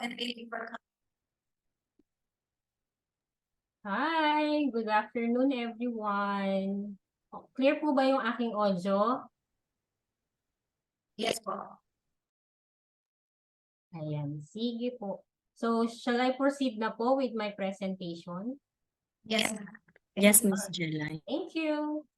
and thank you for coming. Hi, good afternoon everyone. Clear po ba yung aking audio? Yes po. Ayan, sige po. So, shall I proceed na po with my presentation? Yes. Yes, Ms. Jelay. Thank you.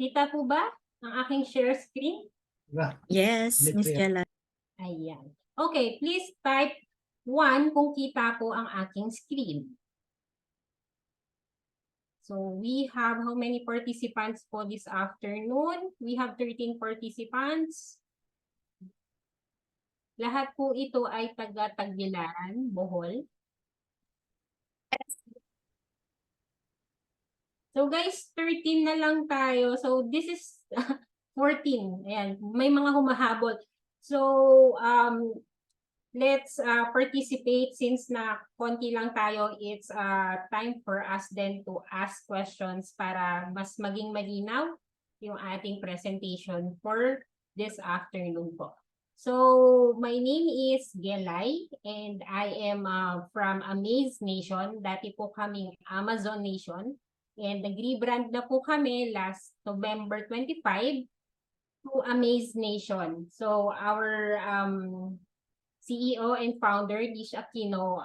Kita po ba ang aking share screen? Yes, Ms. Jelay. Ayan. Okay, please type 1 kung kita po ang aking screen. So we have how many participants po this afternoon? We have 13 participants. Lahat po ito ay taga-Tagbilaran, Bohol. So guys, 13 na lang tayo. So this is 14. Ayan, may mga humahabol. So let's participate since na konti lang tayo. It's time for us then to ask questions para mas maging malinaw yung ating presentation for this afternoon po. So my name is Gelay and I am from Amaze Nation. Dati po kaming Amazon Nation. And nag-rebrand na po kami last November 25 to Amaze Nation. So our CEO and founder, Lish Aquino,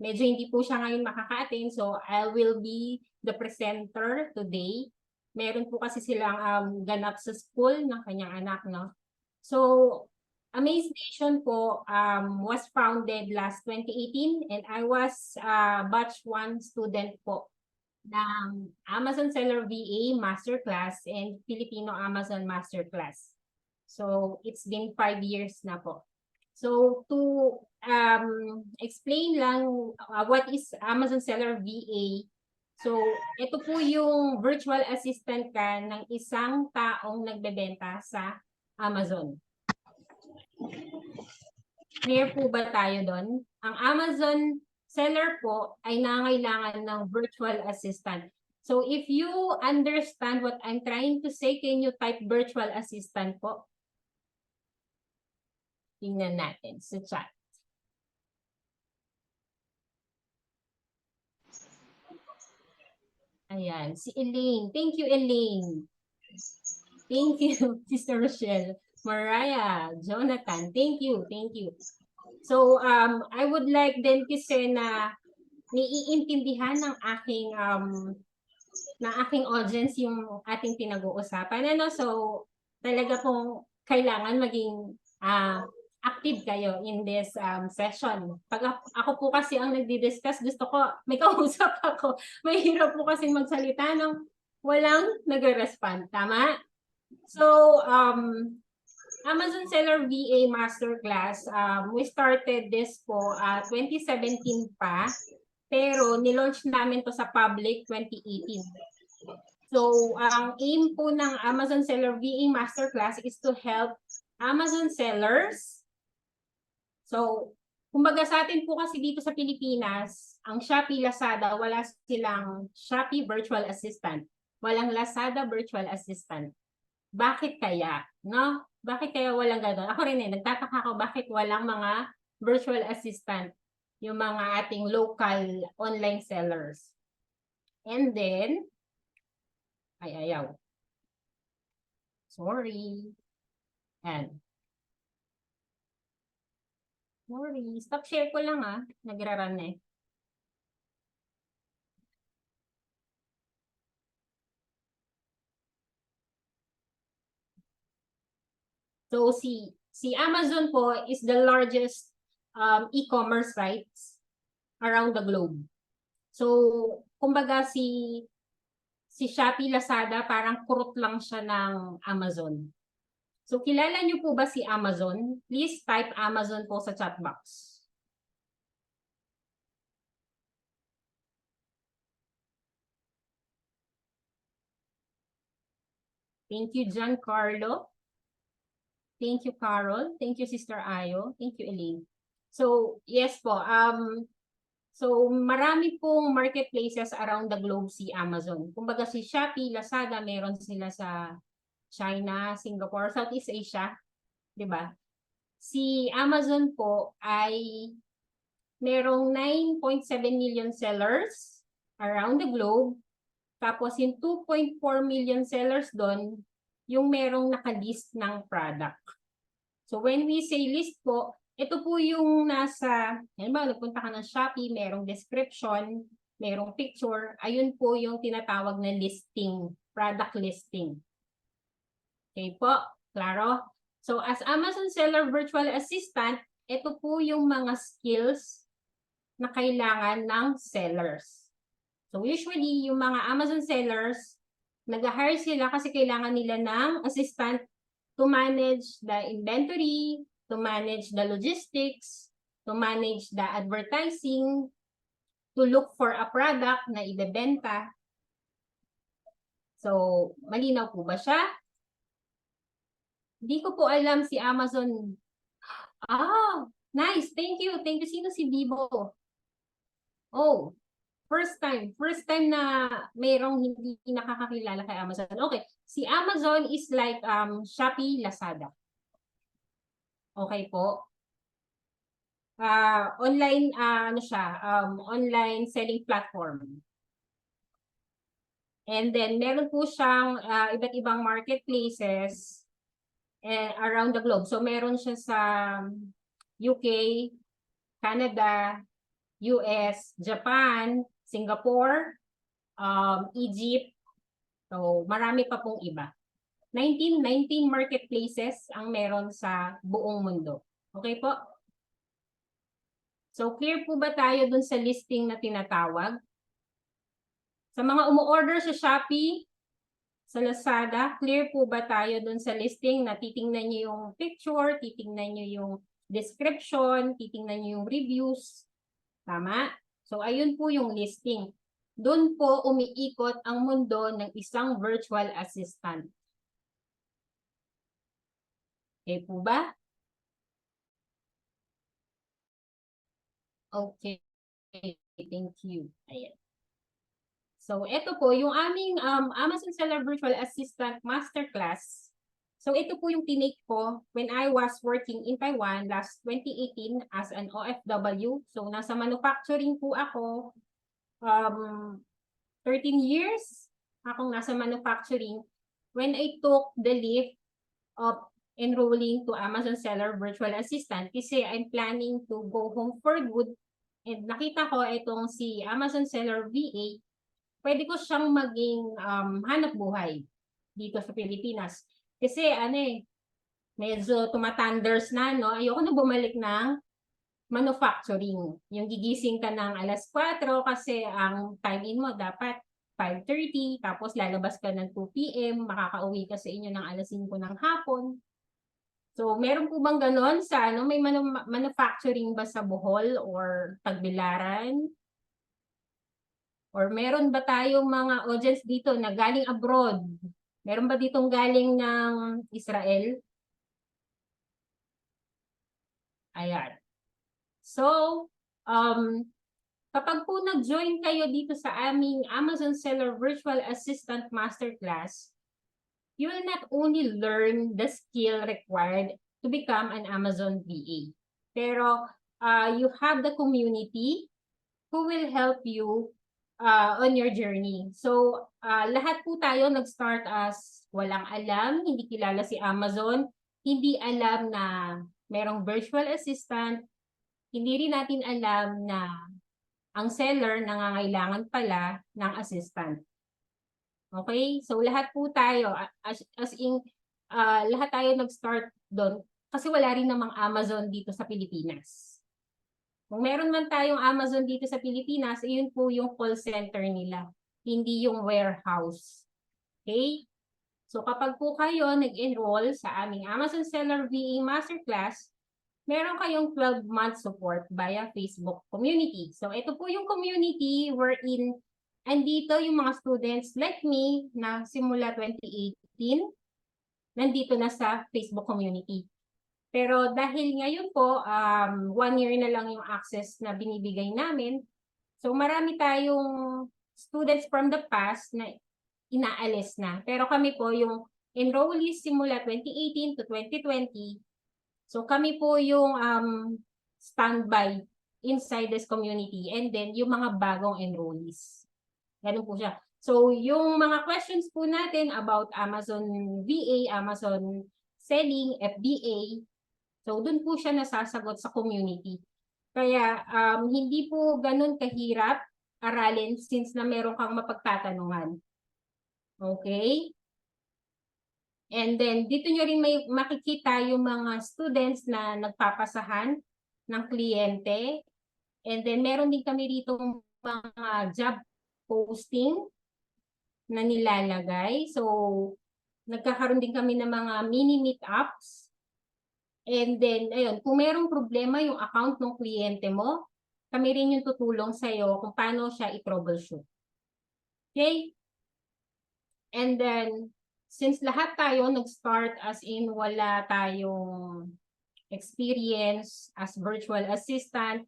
medyo hindi po siya ngayon makaka-attend. So I will be the presenter today. Meron po kasi silang ganap sa school ng kanyang anak, no? So Amaze Nation po was founded last 2018 and I was batch 1 student po ng Amazon Seller VA Masterclass and Filipino Amazon Masterclass. So, it's been 5 years na po. So, to explain lang what is Amazon Seller VA. So, ito po yung virtual assistant ka ng isang taong nagbebenta sa Amazon. Clear po ba tayo doon? Ang Amazon seller po ay nangailangan ng virtual assistant. So if you understand what I'm trying to say, can you type virtual assistant po? Tingnan natin sa chat. Ayan, si Elaine. Thank you, Elaine. Thank you, Sister Rochelle. Mariah, Jonathan, thank you, thank you. So, I would like din kasi na naiintindihan ng aking audience yung ating pinag-uusapan. Ano? So, talaga pong kailangan maging active kayo in this session. Pag ako po kasi ang nagdi-discuss, gusto ko may kausap ako. Mahirap po kasi magsalita ng walang nagre-respond. Tama? So, Amazon Seller VA Masterclass, we started this po 2017 pa, pero nilaunch namin to sa public 2018. So, ang aim po ng Amazon Seller VA Masterclass is to help Amazon sellers. So, kumbaga sa atin po kasi dito sa Pilipinas, ang Shopee, Lazada, wala silang Shopee Virtual Assistant. Walang Lazada Virtual Assistant. Bakit kaya? No? Bakit kaya walang gano'n? Ako rin nagtataka ako bakit walang mga virtual assistant yung mga ating local online sellers. And then, ayaw. Sorry. And, sorry. Stop share ko lang nagra-run eh. So, si Amazon po is the largest e-commerce sites around the globe. So, kumbaga si Shopee, Lazada, parang kurot lang siya ng Amazon. So, kilala niyo po ba si Amazon? Please type Amazon po sa chat box. Thank you, Giancarlo. Thank you, Carol. Thank you, Sister Ayo. Thank you, Elaine. So, yes po. So, marami pong marketplaces around the globe si Amazon. Kumbaga si Shopee, Lazada, meron sila sa China, Singapore, Southeast Asia. 'Di ba? Si Amazon po ay merong 9.7 million sellers around the globe. Tapos yung 2.4 million sellers doon, yung merong nakalist ng product. So when we say list po, ito po yung nasa, halimbawa nagpunta ka ng Shopee, merong description, merong picture, ayun po yung tinatawag na listing, product listing. Okay po, klaro? So as Amazon Seller Virtual Assistant, ito po yung mga skills na kailangan ng sellers. So usually, yung mga Amazon sellers, nag-hire sila kasi kailangan nila ng assistant to manage the inventory, to manage the logistics, to manage the advertising, to look for a product na ibebenta. So, malinaw po ba siya? Hindi ko po alam si Amazon. Nice. Thank you. Thank you. Sino si Bibo? Oh, first time na mayroong hindi nakakakilala kay Amazon. Okay, si Amazon is like Shopee, Lazada. Okay po. Online online selling platform. And then meron po siyang iba't ibang marketplaces around the globe. So meron siya sa UK, Canada, US, Japan, Singapore, Egypt. So, marami pa pong iba. 19 marketplaces ang meron sa buong mundo. Okay po? So, clear po ba tayo dun sa listing na tinatawag? Sa mga umu-order sa Shopee, sa Lazada, clear po ba tayo dun sa listing na titingnan nyo yung picture, titingnan nyo yung description, titingnan nyo yung reviews? Tama? So, ayun po yung listing. Doon po umiikot ang mundo ng isang virtual assistant. Okay po ba? Okay. Thank you. Ayan. So, ito po yung aming Amazon Seller Virtual Assistant Masterclass. So, ito po yung tinake ko when I was working in Taiwan last 2018 as an OFW. So, nasa manufacturing po ako. 13 years akong nasa manufacturing when I took the leap of enrolling to Amazon Seller Virtual Assistant kasi I'm planning to go home for good and nakita ko itong si Amazon Seller VA, pwede ko siyang maging hanap buhay dito sa Pilipinas. Kasi medyo tumatanders na, no? Ayoko na bumalik ng manufacturing. Yung gigising ka ng alas 4 kasi ang time in mo dapat 5:30, tapos lalabas ka ng 2 PM, makakauwi ka sa inyo ng alas 5 ng hapon. So, meron po bang ganon sa may manufacturing ba sa Bohol or Tagbilaran? Or meron ba tayong mga audience dito na galing abroad? Meron ba ditong galing ng Israel? Ayan. So, kapag po nag-join kayo dito sa aming Amazon Seller Virtual Assistant Masterclass, you will not only learn the skill required to become an Amazon VA, pero you have the community who will help you on your journey. So, lahat po tayo nag-start as walang alam, hindi kilala si Amazon, hindi alam na merong virtual assistant, hindi rin natin alam na ang seller nangangailangan pala ng assistant. Okay? So, lahat po tayo, lahat tayo nag-start doon kasi wala rin namang Amazon dito sa Pilipinas. Kung meron man tayong Amazon dito sa Pilipinas, yun po yung call center nila, hindi yung warehouse. Okay? So, kapag po kayo nag-enroll sa aming Amazon Seller VA Masterclass, meron kayong 12-month support via Facebook community. So, ito po yung community wherein andito yung mga students like me na simula 2018 nandito na sa Facebook community. Pero dahil ngayon po, 1 year na lang yung access na binibigay namin, so marami tayong students from the past na inaalis na. Pero kami po yung enrollees simula 2018 to 2020, so kami po yung standby inside this community, and then yung mga bagong enrollees. Ganun po siya. So yung mga questions po natin about Amazon VA, Amazon selling, FBA, so dun po siya nasasagot sa community. Kaya hindi po ganun kahirap aralin since na meron kang mapagtatanungan. Okay? And then dito nyo rin may makikita yung mga students na nagpapasahan ng kliyente. And then meron din kami rito mga job posting na nilalagay. So nagkakaroon din kami ng mga mini meetups. And then, ayun, kung merong problema yung account ng kliyente mo, kami rin yung tutulong sa'yo kung paano siya i-troubleshoot. Okay? And then, since lahat tayo nag-start as in wala tayong experience as virtual assistant,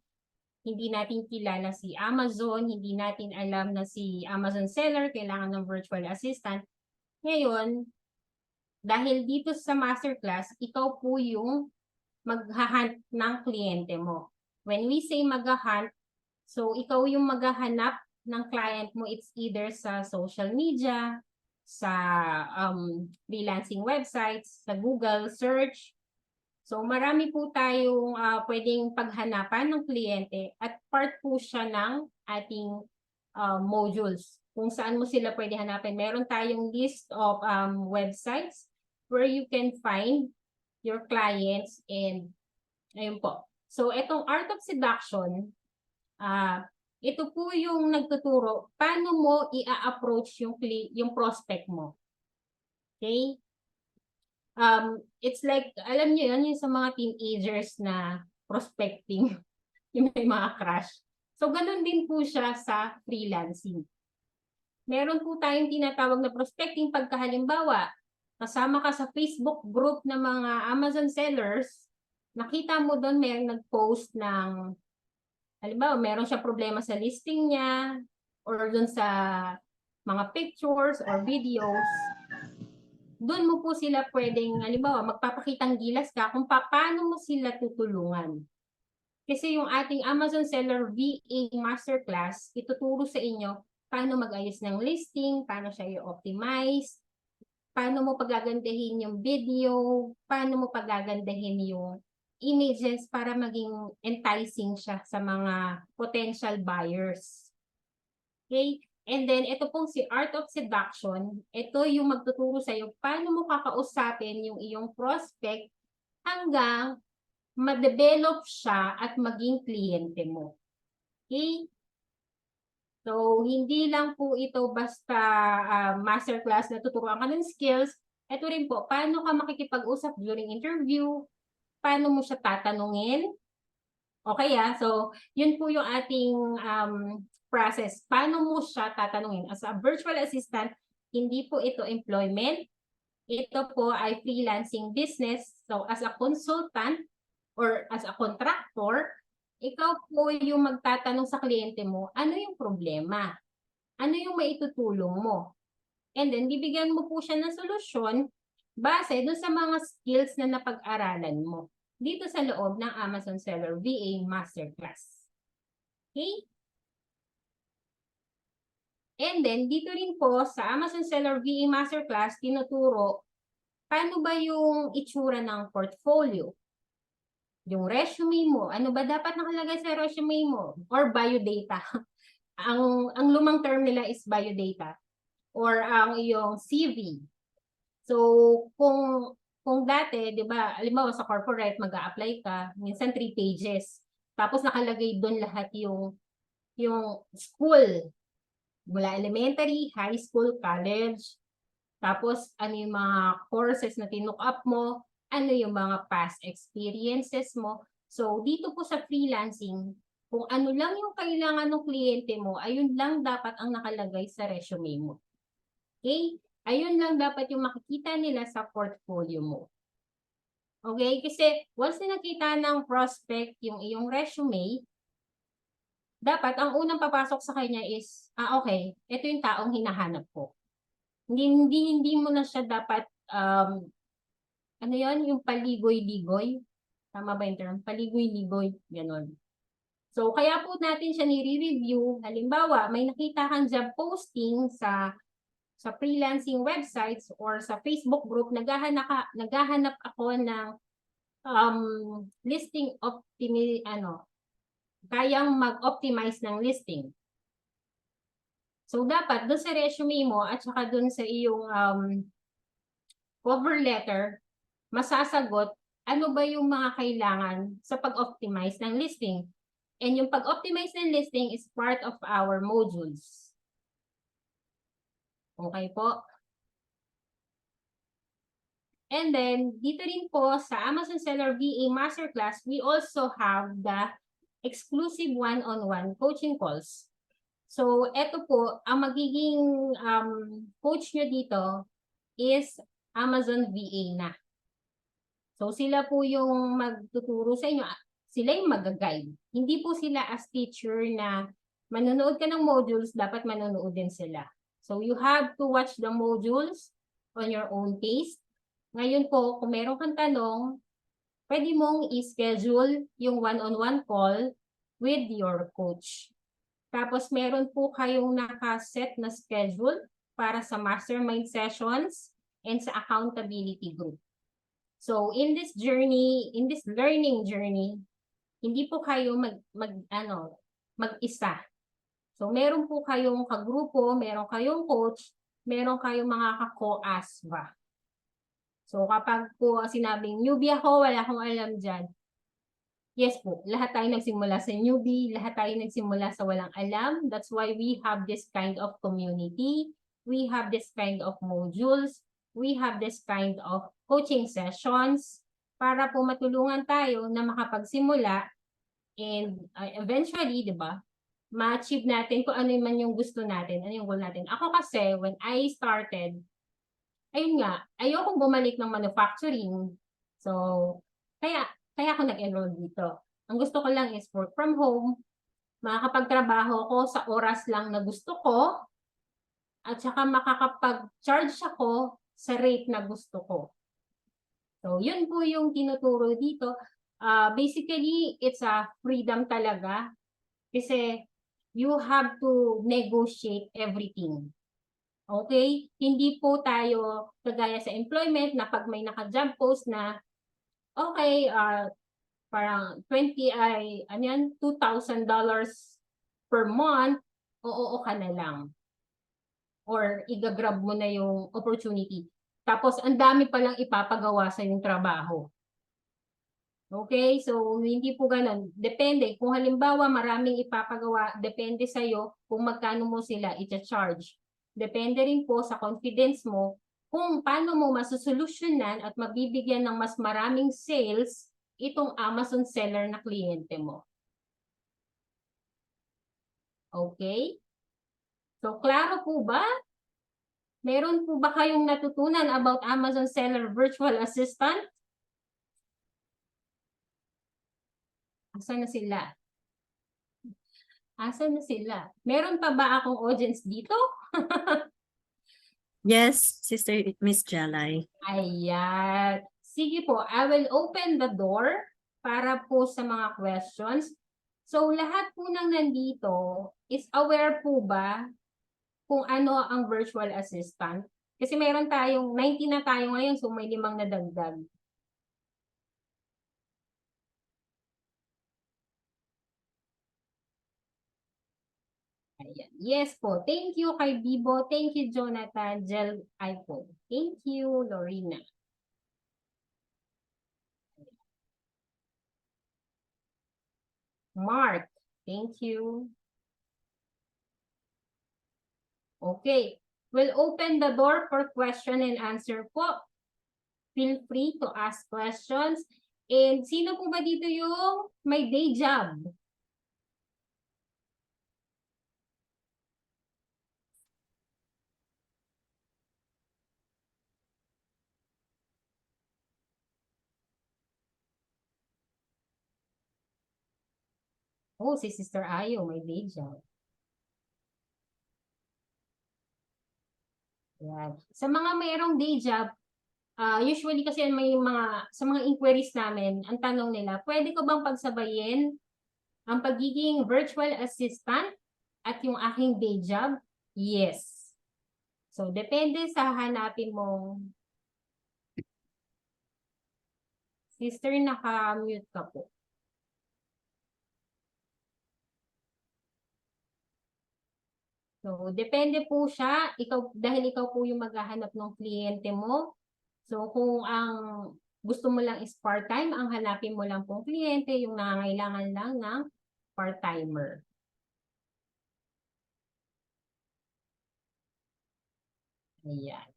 hindi natin kilala si Amazon, hindi natin alam na si Amazon seller kailangan ng virtual assistant. Ngayon, dahil dito sa masterclass, ikaw po yung mag-hunt ng kliyente mo. When we say mag-hunt, so ikaw yung maghahanap ng client mo, it's either sa social media, sa freelancing websites, sa Google search. So marami po tayong pwedeng paghanapan ng kliyente at part po siya ng ating modules. Kung saan mo sila pwede hanapin. Meron tayong list of websites where you can find your clients, and ayun po. So itong Art of Seduction, ito po yung nagtuturo paano mo i-approach yung prospect mo. Okay? It's like, alam niyo yun, yung sa mga teenagers na prospecting, yung may mga crush. So ganun din po siya sa freelancing. Meron po tayong tinatawag na prospecting pagkahalimbawa, kasama ka sa Facebook group ng mga Amazon sellers, nakita mo doon may nag-post ng, halimbawa, meron siya problema sa listing niya, or doon sa mga pictures or videos, doon mo po sila pwedeng, halimbawa, magpapakitang gilas ka kung paano mo sila tutulungan. Kasi yung ating Amazon Seller VA Masterclass, ituturo sa inyo paano mag-ayos ng listing, paano siya i-optimize, paano mo pagagandahin yung video, paano mo pagagandahin yung images para maging enticing siya sa mga potential buyers. Okay? And then, ito pong si Art of Seduction, ito yung magtuturo sa iyo paano mo kakausapin yung iyong prospect hanggang ma-develop siya at maging kliyente mo. Okay? So, hindi lang po ito basta masterclass na tuturuan ka ng skills. Ito rin po, paano ka makikipag-usap during interview, paano mo siya tatanungin. Okay, so yun po yung ating process. Paano mo siya tatanungin? As a virtual assistant, hindi po ito employment. Ito po ay freelancing business. So, as a consultant or as a contractor, ikaw po yung magtatanong sa kliyente mo, ano yung problema? Ano yung maitutulong mo? And then, bibigyan mo po siya ng solusyon base doon sa mga skills na napag-aralan mo dito sa loob ng Amazon Seller VA Masterclass. Okay? And then, dito rin po sa Amazon Seller VA Masterclass, tinuturo paano ba yung itsura ng portfolio? Yung resume mo, ano ba dapat nakalagay sa resume mo? Or biodata. ang lumang term nila is biodata. Or ang iyong CV. So, kung dati, di ba, halimbawa sa corporate, mag-a-apply ka, minsan 3 pages. Tapos nakalagay doon lahat yung school. Mula elementary, high school, college. Tapos, ano yung mga courses na tinook up mo, ano yung mga past experiences mo. So, dito po sa freelancing, kung ano lang yung kailangan ng kliyente mo, ayun lang dapat ang nakalagay sa resume mo. Okay? Ayun lang dapat yung makikita nila sa portfolio mo. Okay? Kasi once na nakita ng prospect yung iyong resume, dapat ang unang papasok sa kanya is, okay, ito yung taong hinahanap ko. Hindi mo na siya dapat, ano yun, yung paligoy-ligoy. Tama ba yung term? Paligoy-ligoy, gano'n. So, kaya po natin siya nire-review. Halimbawa, may nakita kang job posting sa freelancing websites or sa Facebook group, naghahanap ako ng listing kayang mag-optimize ng listing. So, dapat doon sa resume mo at saka doon sa iyong cover letter, masasagot ano ba yung mga kailangan sa pag-optimize ng listing. And yung pag-optimize ng listing is part of our modules. Okay po? And then, dito rin po sa Amazon Seller VA Masterclass, we also have the exclusive one-on-one coaching calls. So, eto po, ang magiging coach nyo dito is Amazon VA na. So, sila po yung magtuturo sa inyo. Sila yung mag-guide. Hindi po sila as teacher na manonood ka ng modules, dapat manonood din sila. So, you have to watch the modules on your own pace. Ngayon po, kung meron kang tanong, pwede mong i-schedule yung one-on-one call with your coach. Tapos, meron po kayong nakaset na schedule para sa mastermind sessions and sa accountability group. So, in this learning journey, hindi po kayo mag-isa. So, meron po kayong kagrupo, meron kayong coach, meron kayong mga ka-co-ASVA. So, kapag po sinabing newbie ako, wala akong alam dyan. Yes po, lahat tayo nagsimula sa newbie, lahat tayo nagsimula sa walang alam. That's why we have this kind of community. We have this kind of modules. We have this kind of coaching sessions para po matulungan tayo na makapagsimula and eventually, di ba, ma-achieve natin kung ano man yung gusto natin, ano yung goal natin. Ako kasi, when I started, ayun nga, ayokong bumalik ng manufacturing. So, kaya ako nag-enroll dito. Ang gusto ko lang is work from home, makakapagtrabaho ko sa oras lang na gusto ko, at saka makakapag-charge ako sa rate na gusto ko. So, yun po yung tinuturo dito. Basically, it's a freedom talaga kasi you have to negotiate everything. Okay? Hindi po tayo kagaya sa employment na pag may naka-job post na okay, parang $2,000 per month, oo ka na lang. Or i-grab mo na yung opportunity. Tapos, ang dami palang ipapagawa sa yung trabaho. Okay? So, hindi po ganun. Depende. Kung halimbawa, maraming ipapagawa, depende sa'yo kung magkano mo sila i-charge. Depende rin po sa confidence mo kung paano mo masusolusyonan at mabibigyan ng mas maraming sales itong Amazon seller na kliyente mo. Okay? So, klaro po ba? Meron po ba kayong natutunan about Amazon Seller Virtual Assistant? Asan na sila? Asan na sila? Meron pa ba akong audience dito? Yes, Sister Miss Jalay. Ayan. Sige po, I will open the door para po sa mga questions. So, lahat po ng nandito is aware po ba kung ano ang virtual assistant? Kasi meron tayong, 19 na tayo ngayon, so may 5 na dagdag. Ayan. Yes po. Thank you kay Bibo. Thank you, Jonathan. Gel iPhone. Thank you, Lorena. Mark. Thank you. Okay. We'll open the door for question and answer po. Feel free to ask questions. And sino po ba dito yung may day job? Oh, si Sister Ayo, may day job. Yan. Sa mga mayroong day job, usually kasi may mga, sa mga inquiries namin, ang tanong nila, pwede ko bang pagsabayin ang pagiging virtual assistant at yung aking day job? Yes. So, depende sa hanapin mo. Sister, naka-mute ka po. So, depende po siya. Dahil ikaw po yung maghahanap ng kliyente mo. So, kung ang gusto mo lang is part-time, ang hanapin mo lang pong kliyente, yung nangangailangan lang ng part-timer. Ayan.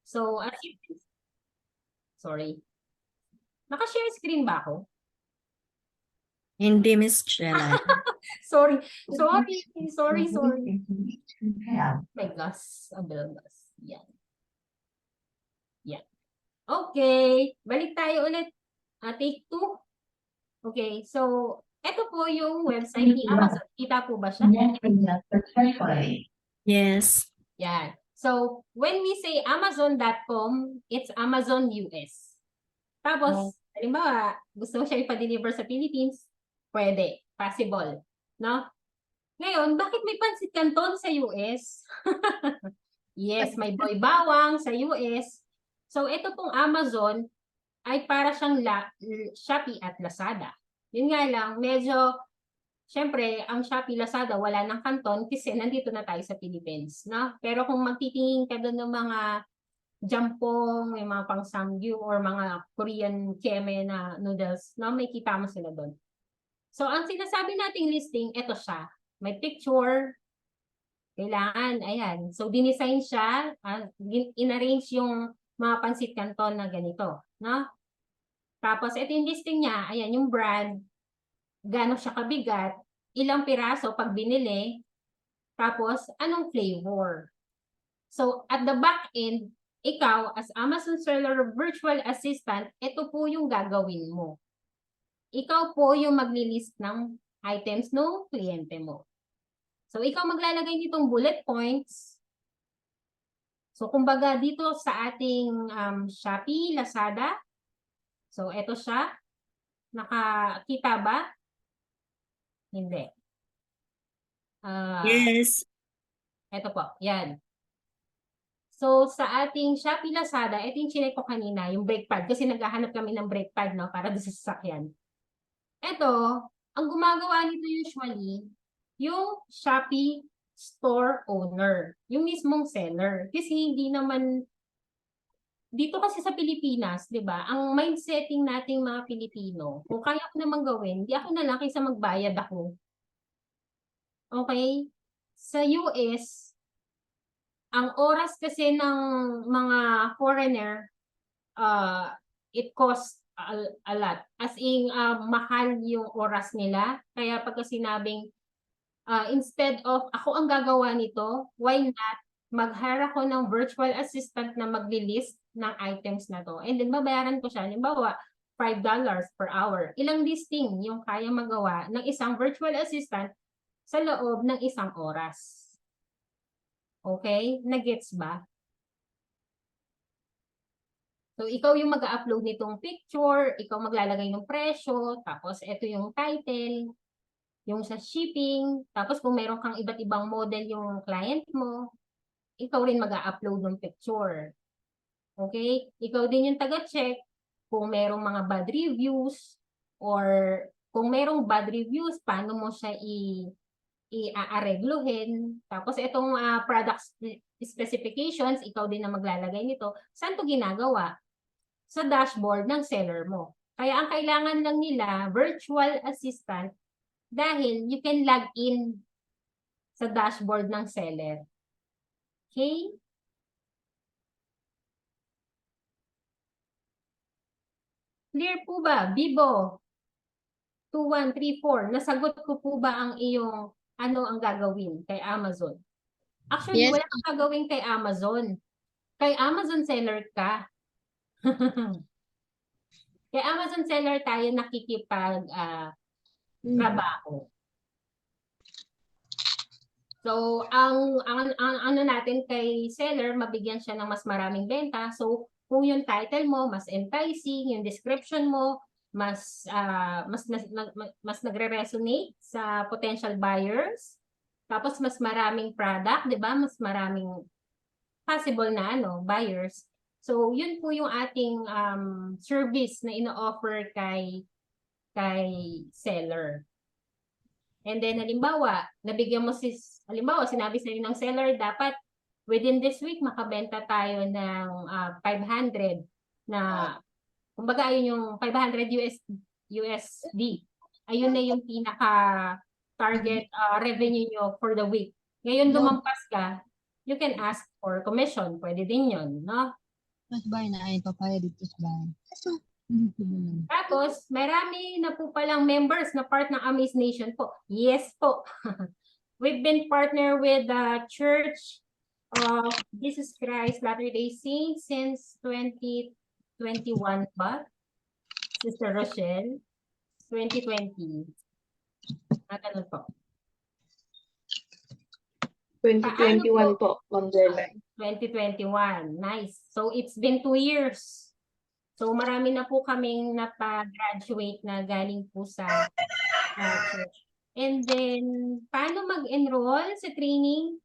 So, as you can, sorry. Naka-share screen ba ako? Hindi, Miss Jelay. Sorry. My gosh, abelgas. Yan. Yan. Okay. Balik tayo ulit. Take 2. Okay. So, ito po yung website ni Amazon. Kita po ba siya? Yes. Yan. So, when we say Amazon.com, it's Amazon US. Tapos, halimbawa, gusto mo siya ipa-deliver sa Philippines, pwede. Possible. No? Ngayon, bakit may pansit canton sa US? Yes, may boy bawang sa US. So, ito pong Amazon ay para siyang Shopee at Lazada. Yun nga lang, medyo, syempre, ang Shopee, Lazada, wala ng canton kasi nandito na tayo sa Philippines. No? Pero kung magtitingin ka doon ng mga jampong, may mga pang samgyu or mga Korean keme na noodles, no? May kita mo sila doon. So, ang sinasabi nating listing, ito siya. May picture, kailangan, ayan. So, dinesign siya, in-arrange yung mga pansit canton na ganito, no? Tapos, ito yung listing niya, ayan, yung brand, gano'n siya kabigat, ilang piraso pag binili, tapos, anong flavor. So, at the back end, ikaw, as Amazon Seller Virtual Assistant, ito po yung gagawin mo. Ikaw po yung maglilist ng items ng kliyente mo. So, ikaw maglalagay nitong bullet points. So, kumbaga dito sa ating Shopee, Lazada. So, eto siya. Nakakita ba? Hindi. Yes. Eto po. Yan. So, sa ating Shopee, Lazada, ito yung chinek ko kanina, yung brake pad. Kasi naghahanap kami ng brake pad, no? Para sa sasakyan. Ito, ang gumagawa nito usually, yung Shopee store owner, yung mismong seller. Kasi hindi naman, dito kasi sa Pilipinas, di ba, ang mindsetting nating mga Pilipino, kung kaya ko namang gawin, di ako na lang kaysa magbayad ako. Okay? Sa US, ang oras kasi ng mga foreigner, it costs a lot. As in, mahal yung oras nila. Kaya pagka sinabing, instead of ako ang gagawa nito, why not mag-hire ako ng virtual assistant na magli-list ng items na to. And then babayaran ko siya, halimbawa, $5 per hour. Ilang listing yung kaya magawa ng isang virtual assistant sa loob ng isang oras. Okay? Nagets ba? So, ikaw yung mag-upload nitong picture, ikaw maglalagay ng presyo, tapos ito yung title, yung sa shipping, tapos kung meron kang iba't ibang model yung client mo, ikaw rin mag-upload ng picture. Okay? Ikaw din yung taga-check kung merong mga bad reviews or kung merong bad reviews, paano mo siya i-aregluhin. Tapos itong product specifications, ikaw din na maglalagay nito. Saan to ginagawa? Sa dashboard ng seller mo. Kaya ang kailangan lang nila, virtual assistant, dahil you can log in sa dashboard ng seller. Okay? Clear po ba? Bibo 2134, nasagot ko po ba ang iyong ano ang gagawin kay Amazon? Actually, Yes. wala kang gagawin kay Amazon. Kay Amazon seller ka. Kay Amazon seller tayo nakikipag trabaho. So, ang ano natin kay seller, mabigyan siya ng mas maraming benta. So, kung yung title mo mas enticing, yung description mo mas nagre-resonate sa potential buyers, tapos mas maraming product, 'di ba? Mas maraming possible na buyers. So, yun po yung ating service na ino-offer kay seller. And then, halimbawa, sinabi sa'yo ng seller, dapat within this week, makabenta tayo ng 500 na, kumbaga, ayun yung 500 USD. Ayun na yung pinaka-target revenue nyo for the week. Ngayon, lumampas ka, you can ask for commission. Pwede din yun, no? Mas bahay na ay papaya dito sa bahay. Tapos, marami na po palang members na part ng Amaze Nation po. Yes po. We've been partner with the Church of Jesus Christ Latter-day Saints since 2021 ba? Sister Rochelle? 2020. Ganun po. 2021 po, Ma'am Jelay. 2021. Nice. So, it's been 2 years. So, marami na po kaming napa-graduate na galing po sa church. And then, paano mag-enroll sa training?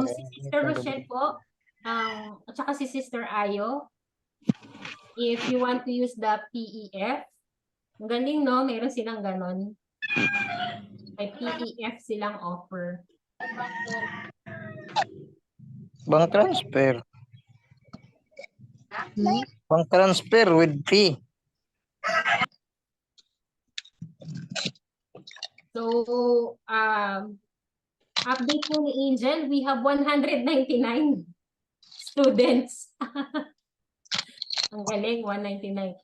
Si Sister Rochelle po, at saka si Sister Ayo, if you want to use the PEF, ang galing, no? Meron silang ganon. May PEF silang offer. Bank transfer. Hmm? Bank transfer with fee. So, update po ni Angel, we have 199 students. Ang galing, 199.